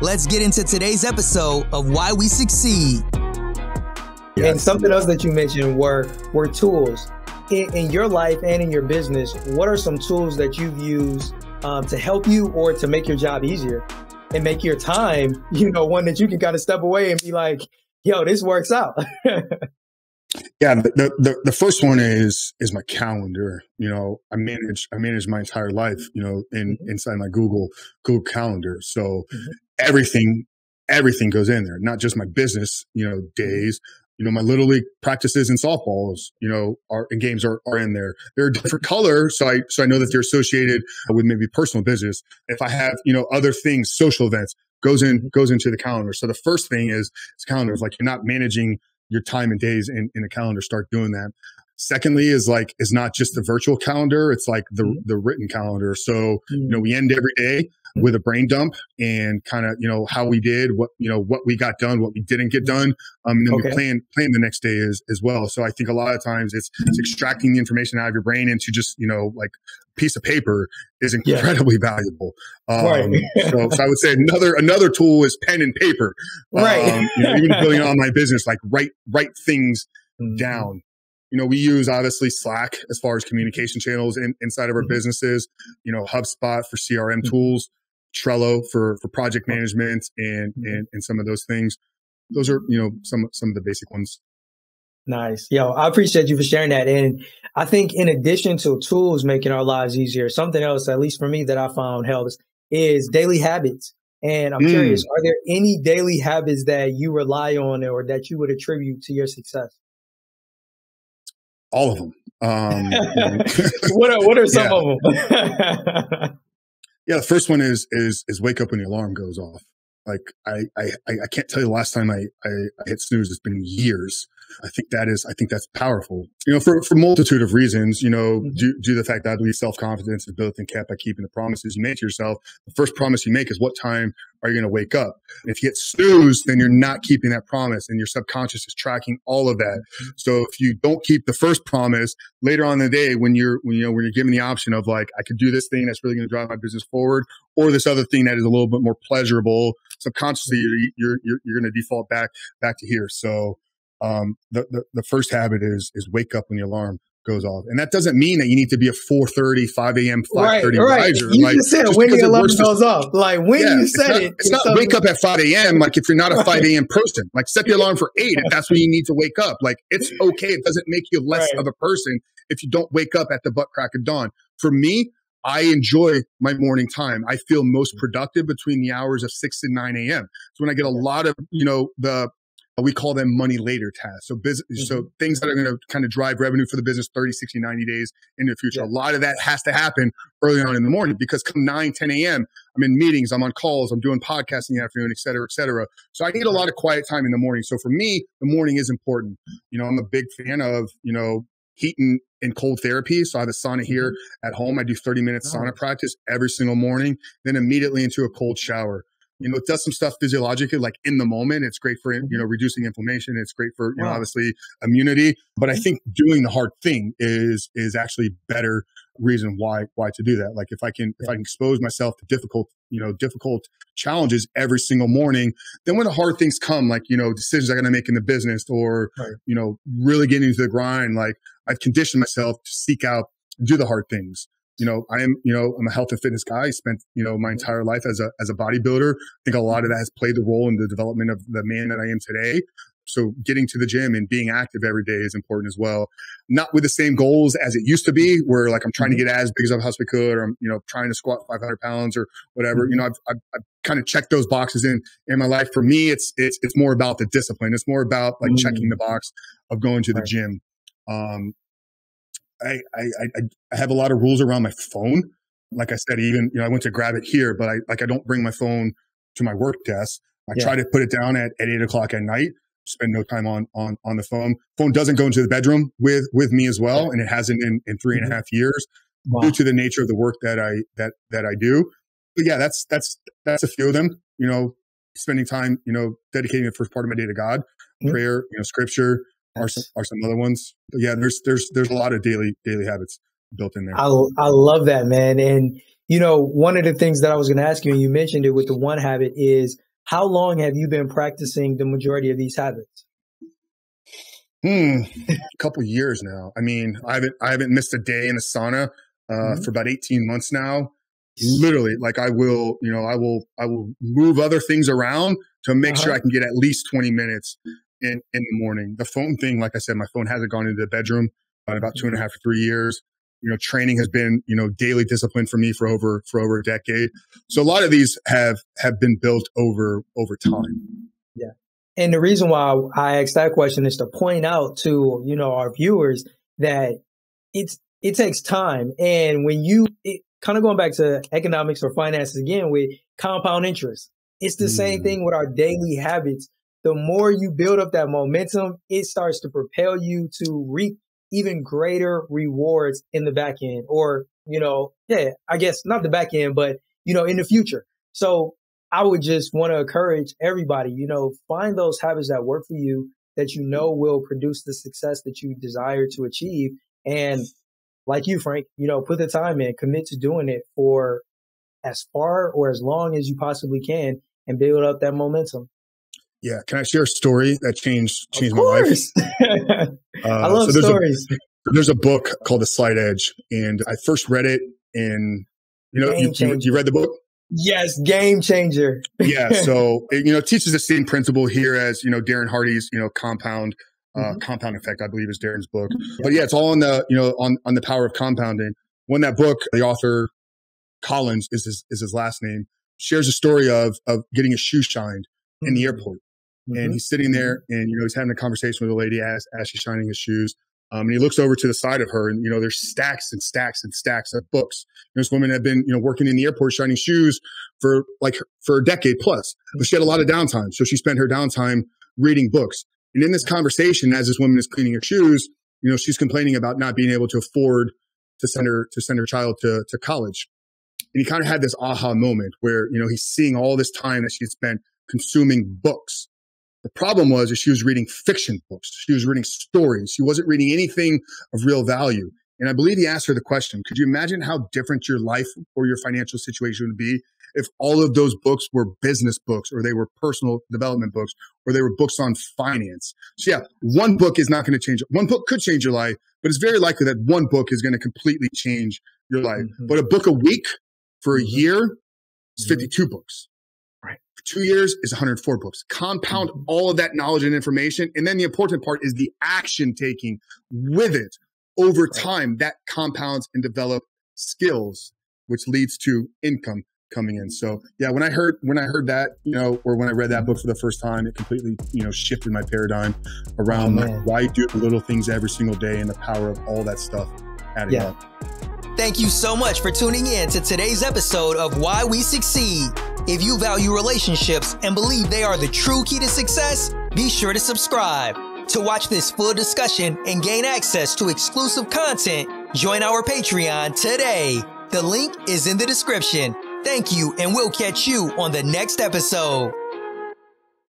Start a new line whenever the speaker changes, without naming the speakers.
Let's get into today's episode of Why We Succeed.
Yes. And something else that you mentioned were tools. In your life and in your business, what are some tools that you've used to help you or to make your job easier and make your time, one that you can kind of step away and be like, yo, this works out?
Yeah, the first one is my calendar. I manage my entire life, inside my Google Calendar. So everything goes in there, not just my business, days. My little league practices and softballs, and games are in there. They're a different color, so I know that they're associated with maybe personal business. If I have, other things, social events, goes into the calendar. So the first thing is calendar. It's like you're not managing your time and days in a calendar. Start doing that. Secondly is not just the virtual calendar. It's like the written calendar. So, we end every day with a brain dump and kind of, how we did, what we got done, what we didn't get done. And then we plan the next day as well. So I think a lot of times it's extracting the information out of your brain into just, like a piece of paper is incredibly valuable. So I would say another tool is pen and paper. Even building on my business, like write things down. We use obviously Slack as far as communication channels inside of our businesses, HubSpot for CRM tools, Trello for project management and some of those things. Those are, some of the basic ones.
Nice. I appreciate you for sharing that. And I think in addition to tools making our lives easier, something else, at least for me, that I found helps is daily habits. And I'm curious, are there any daily habits that you rely on or that you would attribute to your success?
All of them.
What are some of them?
The first one is wake up when the alarm goes off. Like I can't tell you the last time I hit snooze. It's been years. I think that's powerful. For a multitude of reasons. Due to the fact that I believe self-confidence is built and kept by keeping the promises you make to yourself. The first promise you make is what time are you going to wake up? And if you get snooze, then you're not keeping that promise, and your subconscious is tracking all of that. So if you don't keep the first promise later on in the day, when you're given the option of like, I could do this thing that's really going to drive my business forward, or this other thing that is a little bit more pleasurable, subconsciously you're going to default back to here. So the first habit is wake up when the alarm goes off. And that doesn't mean that you need to be a 4:30, 5 a.m., 5:30 riser.
You just said when the alarm goes off. Like when you said it.
It's not wake up at 5 a.m. Like if you're not a 5 a.m. person, like set the alarm for 8 if that's when you need to wake up. Like it's okay. It doesn't make you less of a person if you don't wake up at the butt crack of dawn. For me, I enjoy my morning time. I feel most productive between the hours of 6 and 9 a.m. So when I get a lot of, we call them money later tasks. So so things that are going to kind of drive revenue for the business 30, 60, 90 days into the future. A lot of that has to happen early on in the morning because come 9, 10 a.m., I'm in meetings, I'm on calls, I'm doing podcasts in the afternoon, et cetera, et cetera. So I need a lot of quiet time in the morning. So for me, the morning is important. I'm a big fan of, heat and cold therapy. So I have a sauna here at home. I do 30 minutes sauna practice every single morning, then immediately into a cold shower. It does some stuff physiologically, like in the moment. It's great for, reducing inflammation. It's great for, obviously immunity. But I think doing the hard thing is actually better reason why to do that. Like if I can expose myself to difficult challenges every single morning, then when the hard things come, like, decisions I got to make in the business or, really getting into the grind, like I've conditioned myself to seek out, do the hard things. I'm a health and fitness guy. I spent, my entire life as a bodybuilder. I think a lot of that has played the role in the development of the man that I am today. So getting to the gym and being active every day is important as well. Not with the same goals as it used to be, where like I'm trying to get as big as I possibly could, or I'm, trying to squat 500 pounds or whatever. I've kind of checked those boxes in my life. For me, it's more about the discipline. It's more about like checking the box of going to the gym. I have a lot of rules around my phone. Like I said, even, I went to grab it here, but I don't bring my phone to my work desk. I try to put it down at 8 o'clock at night, spend no time on the phone. Phone doesn't go into the bedroom with me as well. And it hasn't in 3.5 years due to the nature of the work that I do. But yeah, that's a few of them, spending time, dedicating the first part of my day to God, prayer, scripture, are some other ones. But yeah, there's a lot of daily habits built in there.
I love that, man. And, one of the things that I was going to ask you, and you mentioned it with the one habit, is how long have you been practicing the majority of these habits?
A couple years now. I mean, I haven't missed a day in the sauna for about 18 months now. Literally, like I will move other things around to make sure I can get at least 20 minutes in the morning. The phone thing, like I said, my phone hasn't gone into the bedroom in about 2.5 to 3 years. Training has been, daily discipline for me for over a decade. So a lot of these have been built over time.
Yeah. And the reason why I asked that question is to point out to, our viewers that it takes time. And when kind of going back to economics or finances again with compound interest, it's the same thing with our daily habits. The more you build up that momentum, it starts to propel you to reap even greater rewards in the back end, or, I guess not the back end, but, in the future. So I would just want to encourage everybody, find those habits that work for you, that will produce the success that you desire to achieve. And like you, Frank, put the time in, commit to doing it for as far or as long as you possibly can and build up that momentum.
Yeah. Can I share a story that changed my life?
I love stories.
There's a book called The Slight Edge, and I first read it in, you read the book?
Yes. Game changer.
Yeah. So, it teaches the same principle here as, Darren Hardy's, compound effect, I believe is Darren's book. But yeah, it's all on the, on the power of compounding. When that book, the author Collins is his last name, shares a story of getting his shoe shined in the airport. And he's sitting there and, he's having a conversation with a lady as she's shining his shoes. And he looks over to the side of her and, there's stacks and stacks and stacks of books. This woman had been, working in the airport, shining shoes for a decade plus, but she had a lot of downtime. So she spent her downtime reading books. And in this conversation, as this woman is cleaning her shoes, she's complaining about not being able to afford to send her child to college. And he kind of had this aha moment where, he's seeing all this time that she had spent consuming books. The problem was that she was reading fiction books. She was reading stories. She wasn't reading anything of real value. And I believe he asked her the question, could you imagine how different your life or your financial situation would be if all of those books were business books, or they were personal development books, or they were books on finance? So yeah, one book is not going to change. One book could change your life, but it's very likely that one book is going to completely change your life. But a book a week for a year is 52 books. 2 years is 104 books. Compound all of that knowledge and information. And then the important part is the action taking with it over time that compounds and develop skills, which leads to income coming in. So yeah, when I heard that, or when I read that book for the first time, it completely, shifted my paradigm around why you do the little things every single day and the power of all that stuff adding up.
Thank you so much for tuning in to today's episode of Why We Succeed. If you value relationships and believe they are the true key to success, be sure to subscribe. To watch this full discussion and gain access to exclusive content, join our Patreon today. The link is in the description. Thank you, and we'll catch you on the next episode.